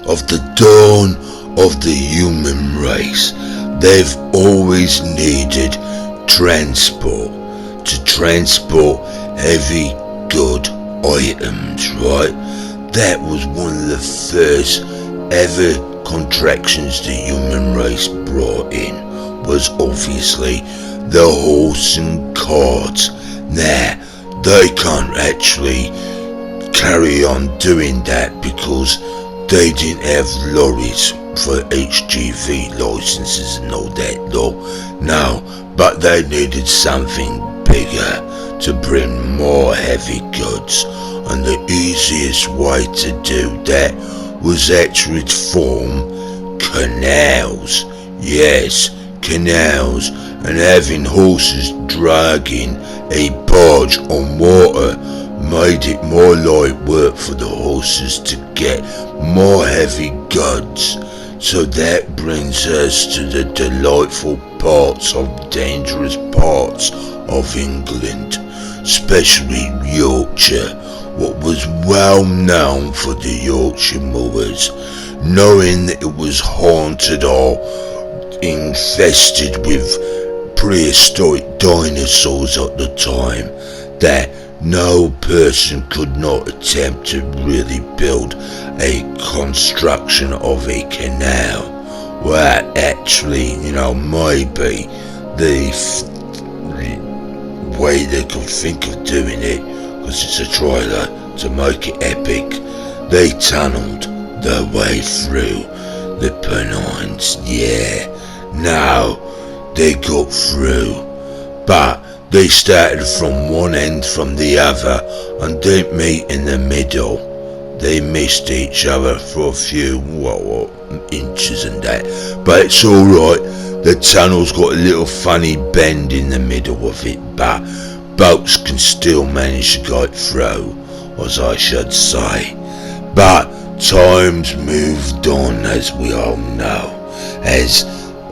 of the dawn of the human race, they've always needed transport to transport heavy good items, right? That was one of the first ever contractions the human race brought in, was obviously the horse and cart. Now, they can't actually carry on doing that because they didn't have lorries for HGV licenses and all that law. No, but they needed something bigger to bring more heavy goods, and the easiest way to do that was actually to form canals. Yes, canals, and having horses dragging a barge on water made it more light work for the horses to get more heavy goods. So that brings us to the delightful parts of dangerous parts of England, especially Yorkshire, what was well known for the Yorkshire moors, knowing that it was haunted or infested with prehistoric dinosaurs at the time, that no person could not attempt to really build a construction of a canal. Well, actually, maybe the way they could think of doing it, because it's a trailer to make it epic, they tunneled their way through the Pennines. Yeah, now they got through, but they started from one end from the other and didn't meet in the middle. They missed each other for a few inches and that, but it's alright. The tunnel's got a little funny bend in the middle of it, but boats can still manage to get through, as I should say. But times moved on, as we all know, as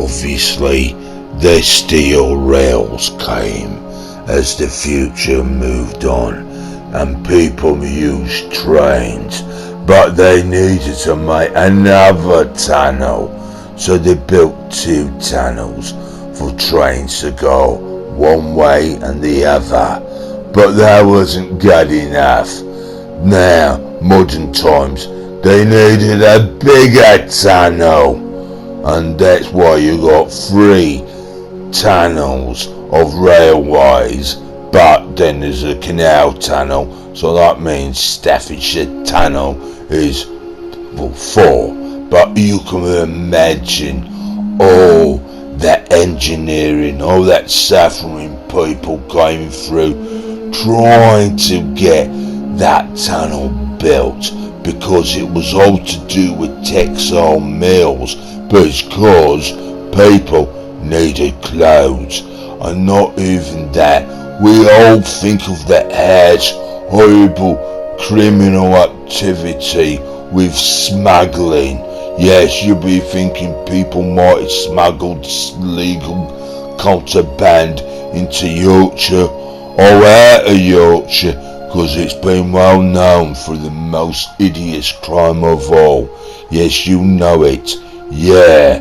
obviously the steel rails came, as the future moved on, and people used trains, but they needed to make another tunnel, so they built 2 tunnels for trains to go one way and the other, but that wasn't good enough. Now, modern times, they needed a bigger tunnel, and that's why you got 3 tunnels of railways, but then there's a canal tunnel, so that means Staffordshire Tunnel is 4. But you can imagine all that engineering, all that suffering people going through trying to get that tunnel built, because it was all to do with textile mills, because people needed clothes. And not even that, we all think of that as horrible criminal activity with smuggling. Yes, you'll be thinking people might have smuggled legal contraband into Yorkshire or out of Yorkshire, because it's been well known for the most hideous crime of all. Yes, you know it. Yeah,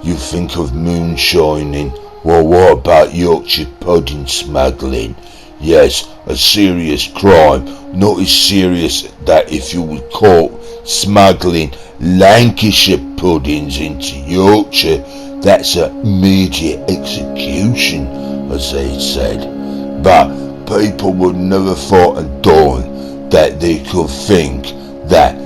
you think of moonshining. Well, what about Yorkshire pudding smuggling? Yes, a serious crime, not as serious that if you were caught smuggling Lancashire puddings into Yorkshire, that's an immediate execution, as they said. But people would never thought of dawn that they could think that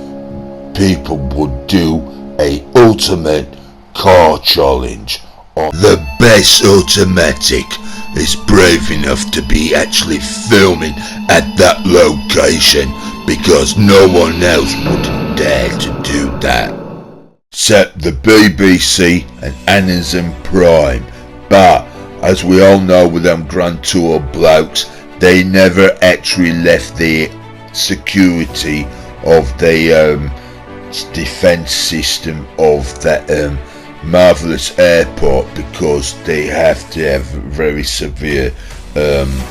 people would do a ultimate car challenge. The best automatic is brave enough to be actually filming at that location, because no one else wouldn't dare to do that, except the BBC and Amazon Prime. But as we all know with them Grand Tour blokes, they never actually left the security of the defence system of that marvellous airport, because they have to have very severe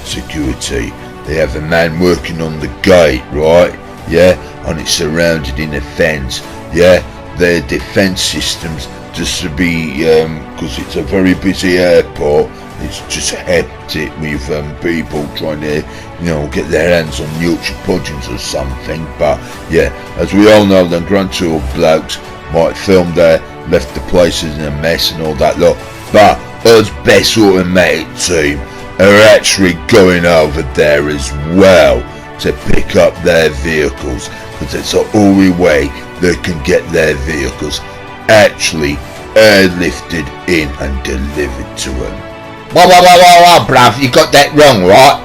security. They have a man working on the gate, right? Yeah, and it's surrounded in a fence. Yeah, their defence systems just to be, because it's a very busy airport, it's just hectic with people trying to, get their hands on Yorkshire puddings or something. But yeah, as we all know, the Grand Tour blokes might film there, left the places in a mess and all that lot. But us best automatic team are actually going over there as well to pick up their vehicles, because it's the only way they can get their vehicles actually airlifted in and delivered to them. Whoa, bruv, you got that wrong, right?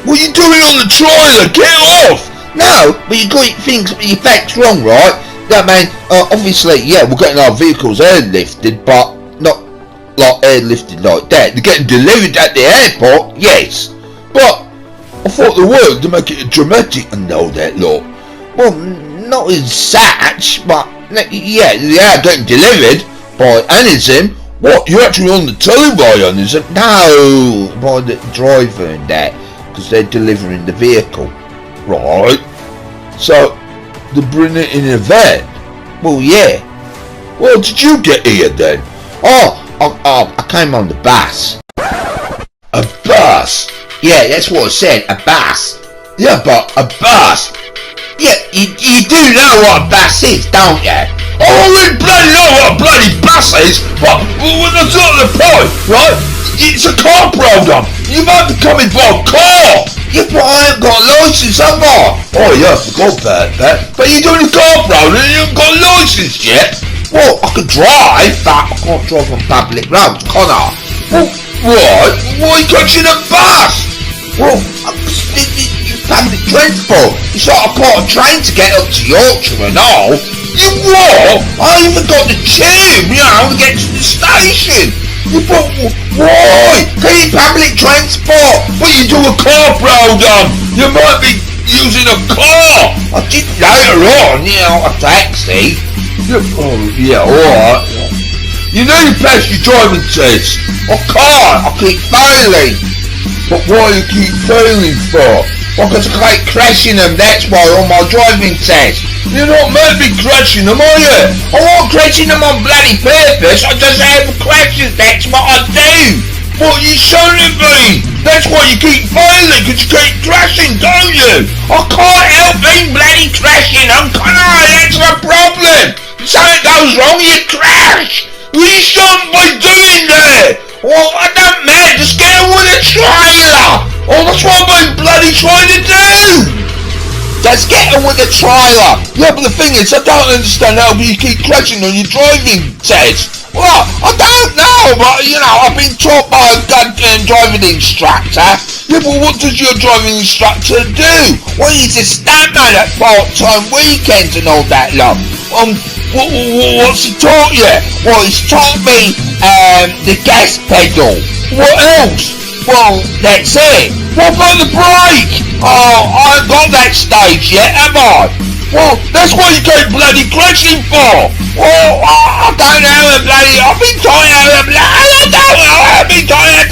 What are you doing on the trailer? Get off! No, but you got your facts wrong, right? That man, obviously, yeah, we're getting our vehicles airlifted, but not like airlifted like that. They're getting delivered at the airport, yes. But I thought they were to make it dramatic and all that lot. Well, not as such, but yeah, they are getting delivered by Anism. What, you're actually on the telly by Anism? No, by the driver and that, because they're delivering the vehicle. Right. So, they're bringing it in a van? Well, yeah. Well, did you get here then? I came on the bus. A bus? Yeah, that's what I said, a bus. Yeah, but a bus? Yeah, you do know what a bus is, don't you? Oh, we bloody know what a bloody bus is, but that's not the point, right? It's a car program. You might be coming by a car. Yeah, but I ain't got a licence, have I? Oh yeah, I forgot about that. But you're doing a car program and you haven't got a licence yet. Well, I could drive, but I can't drive on public roads, can I? Well, right, why are you catching a bus? Well, it's public transport. It's like I caught a train to get up to Yorkshire and all. You what? I even got the tube, to get to the station. But why? Take public transport. But you do a car program. You might be using a car. I did later on, a taxi. Yeah, alright. You know you passed your driving test. I can't. I keep failing. But why do you keep failing for? Well, because I keep crashing them, that's why, on my driving test. You're not meant to be crashing them, are you? I won't crashing them on bloody purpose, I just have crashes, that's what I do. What you shouldn't be. That's why you keep failing, because you keep crashing, don't you? I can't help being bloody crashing them, can I? That's the problem. If something goes wrong, you crash. You shouldn't be doing that. Well, I don't matter, just get on with the trailer. Oh, that's what I've been bloody trying to do. Just get on with the trailer. Yeah, but the thing is, I don't understand how you keep crashing on your driving test. Well, I don't know, but I've been taught by a goddamn driving instructor. Yeah, but what does your driving instructor do? Well, he's a stuntman at part-time weekends and all that lot. What's he taught you? Well, he's taught me the gas pedal. What else? Well, that's it. What about the brake? Oh, I ain't got that stage yet, have I? Well, that's what you keep bloody crashing for. Well, I don't know, I've been trying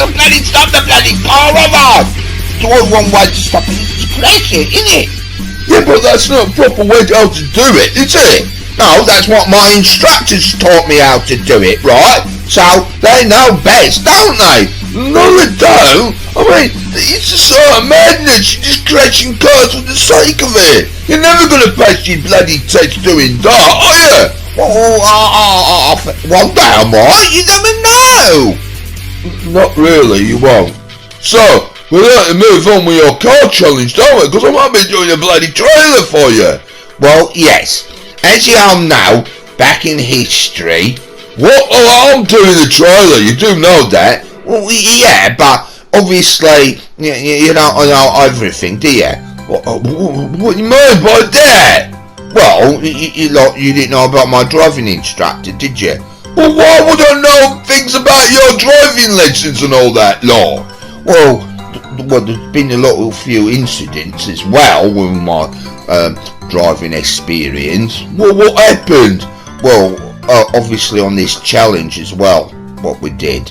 to bloody stop the bloody car, have I? It's all one way to stop it, it's crashing, isn't it? Yeah, but that's not a proper way how to do it, is it? No, that's what my instructors taught me how to do it, right? So, they know best, don't they? No, they don't. I mean, it's a sort of madness. You're just crashing cars for the sake of it. You're never going to pass your bloody test doing that, are you? Well, damn right, you never know. Not really, you won't. So, we'll have to move on with your car challenge, don't we? Because I might be doing a bloody trailer for you. Well, yes. As you all know, back in history... What? Oh, I'm doing the trailer, you do know that. Well, yeah, but obviously, you don't know everything, do you? What do you mean by that? Well, you didn't know about my driving instructor, did you? Well, why would I know things about your driving lessons and all that lot? Well, there's been a few incidents as well with my driving experience. Well, what happened? Well, obviously on this challenge as well, what we did.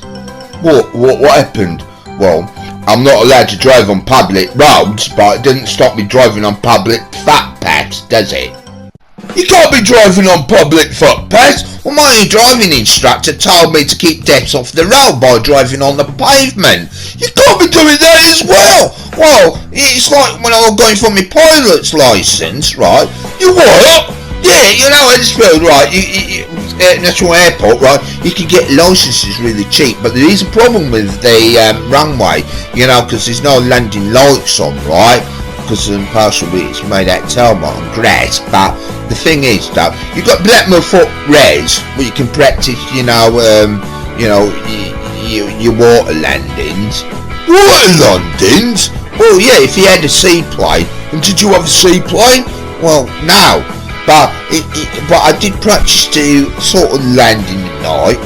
What happened? Well, I'm not allowed to drive on public roads, but it didn't stop me driving on public footpaths, does it? You can't be driving on public footpaths. Well, my driving instructor told me to keep depths off the road by driving on the pavement. You can't be doing that as well. Well, it's like when I was going for my pilot's licence, right? You what? Yeah, you know, Huddersfield, right, National Airport, right, you can get licences really cheap, but there is a problem with the runway, you know, because there's no landing lights on, right, because partially it's made out of tarmac and grass, but the thing is, though, you've got Blackmore Foot Res, where you can practice, your water landings. Water landings? Well, yeah, if you had a seaplane, and did you have a seaplane? Well, no. But I did practice to sort of land in the night.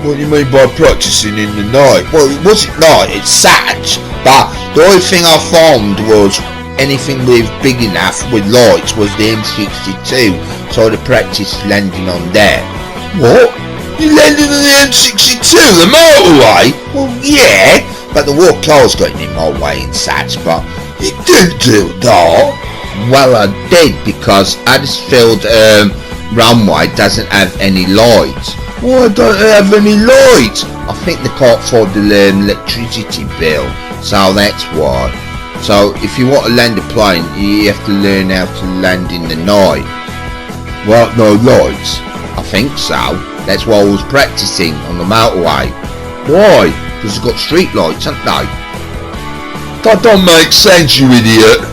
What do you mean by practicing in the night? Well, it wasn't night, it's Saturday. But the only thing I found was anything with big enough with lights was the M62. So I practiced landing on there. What? You landed on the M62, the motorway? Well, yeah. But the war cars got in my way in Saturday, but you didn't do that. Well, I did, because Huddersfield runway doesn't have any lights. Why don't they have any lights? I think they can't afford the electricity bill, so that's why. So if you want to land a plane, you have to learn how to land in the night. Well, no lights? I think so. That's why I was practicing on the motorway. Why? Because they've got street lights, haven't they? That don't make sense, you idiot.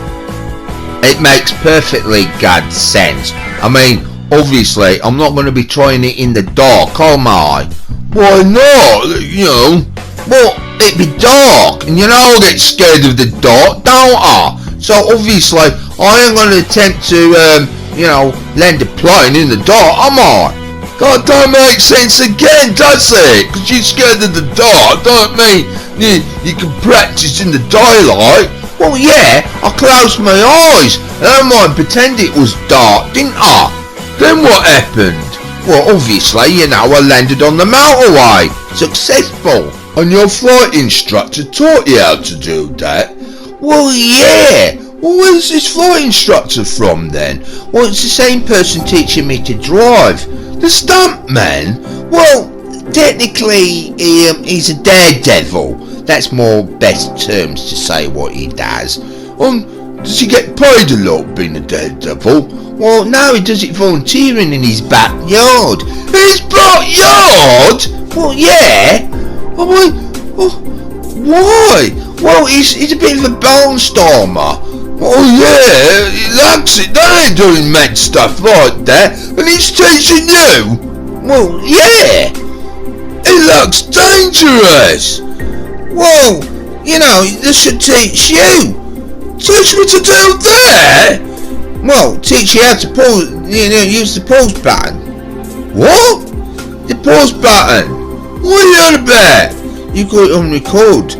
It makes perfectly good sense. I mean, obviously, I'm not going to be trying it in the dark, am I? Why not? You know, well, it'd be dark, and you know I get scared of the dark, don't I? So obviously, I ain't going to attempt to, land a plane in the dark, am I? That don't make sense again, does it? Because you're scared of the dark, don't mean you can practice in the daylight. Well, yeah, I closed my eyes, and I might pretend it was dark, didn't I? Then what happened? Well, obviously, I landed on the motorway. Successful. And your flight instructor taught you how to do that? Well, yeah. Well, where's this flight instructor from, then? Well, it's the same person teaching me to drive. The stuntman? Well, technically, he's a daredevil. That's more best terms to say what he does. Does he get paid a lot being a daredevil? Well, no, he does it volunteering in his backyard. His backyard? Well, yeah. Why? Well, he's a bit of a barnstormer. Oh yeah, he likes it. They ain't doing mad stuff like that. And he's teaching you? Well, yeah. He looks dangerous. Well, this should teach you. Teach me to do that? Well, teach you how to use the pause button. What? The pause button? What are you on about? You got it on record.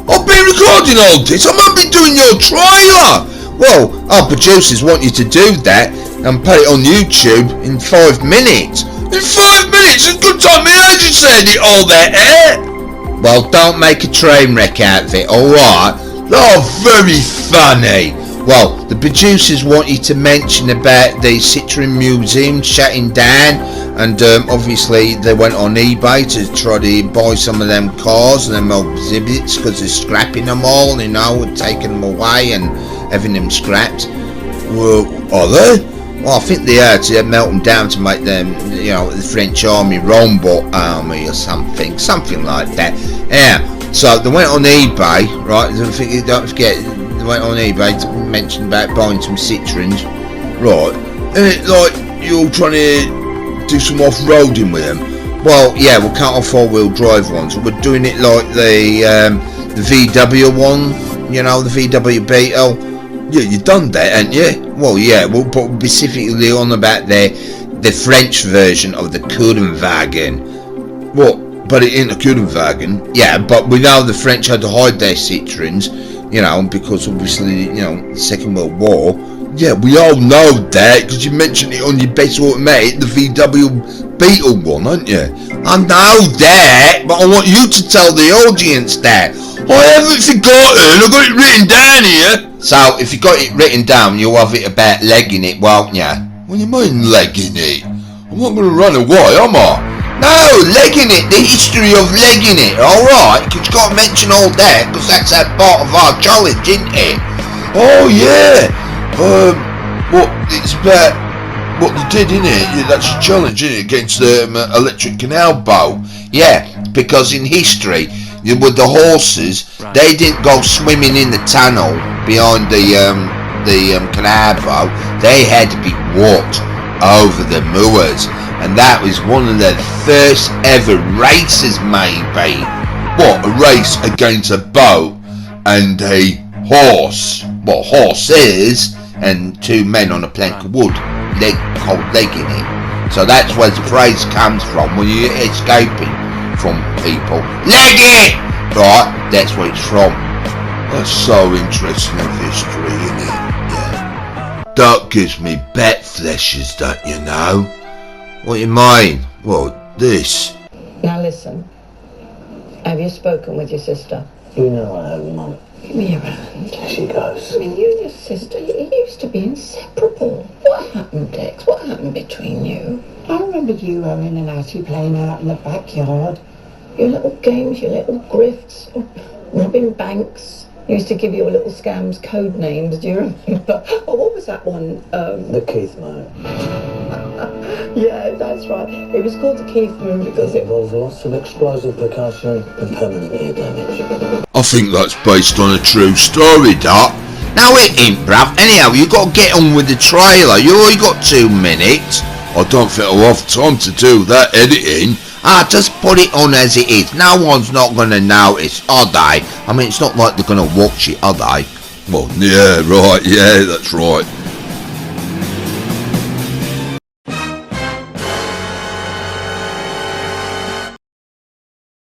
I've been recording all this. I might be doing your trailer. Well, our producers want you to do that and put it on YouTube in 5 minutes. In 5 minutes? A good time me agent said it all that, eh? Well, don't make a train wreck out of it, alright? Oh, very funny. Well, the producers want you to mention about the Citroen Museum shutting down, and obviously they went on eBay to try to buy some of them cars and them exhibits because they're scrapping them all, and taking them away and having them scrapped. Well, are they? Well, I think they are to melt them down to make them, the French Army robot army or something like that. Yeah, so they went on eBay, right? Don't forget, they went on eBay to mention about buying some Citroens, right? And you're trying to do some off-roading with them. Well, yeah, we can't off four-wheel drive ones. We're doing it like the VW one, the VW Beetle. Yeah, you done that, ain't you? Well, yeah, we'll put specifically on about the French version of the Coudenwagen. What? But it ain't a Coudenwagen. Yeah, but we know the French had to hide their Citroens, because obviously, the Second World War. Yeah, we all know that, because you mentioned it on your best automatic, the VW Beetle one, aren't you? I know that, but I want you to tell the audience that. I haven't forgotten, I've got it written down here. So, if you got it written down, you'll have it about legging it, won't you? What do you mean legging it? I'm not going to run away, am I? No, legging it, the history of legging it, alright? Because you've got to mention all that, because that's a part of our challenge, isn't it? Oh yeah. What it's about what they did, innit? Yeah, that's a challenge, innit? Against the electric canal boat. Yeah, because in history, with the horses, they didn't go swimming in the tunnel behind the canal boat. They had to be walked over the moors, and that was one of the first ever races, maybe. What, a race against a boat and a horse? Well, horses and two men on a plank of wood, called legging it. So that's where the phrase comes from when you're escaping from people. Leg it! Right, that's where it's from. That's so interesting of history, isn't it? Yeah. That gives me bat flashes, that, you know. What do you mean? Well, this. Now listen. Have you spoken with your sister? You know I have, Mum. Give me your hand. Here she goes. I mean, you and your sister, you used to be inseparable. What happened, Dex? What happened between you? I remember you, Owen, and Archie playing out in the backyard. Your little games, your little grifts, robbing banks. You used to give your little scams code names, do you remember? Oh, what was that one? The Keith mode. Yeah, that's right. It was called the Keith Moon because It it involves lots of explosive percussion and permanent ear damage. I think that's based on a true story, that. No, it ain't, bruv. Anyhow, you got to get on with the trailer. You only got 2 minutes. I don't think I'll have time to do that editing. Just put it on as it is. No one's not going to notice, are they? I mean, it's not like they're going to watch it, are they? Well, yeah, right, yeah, that's right.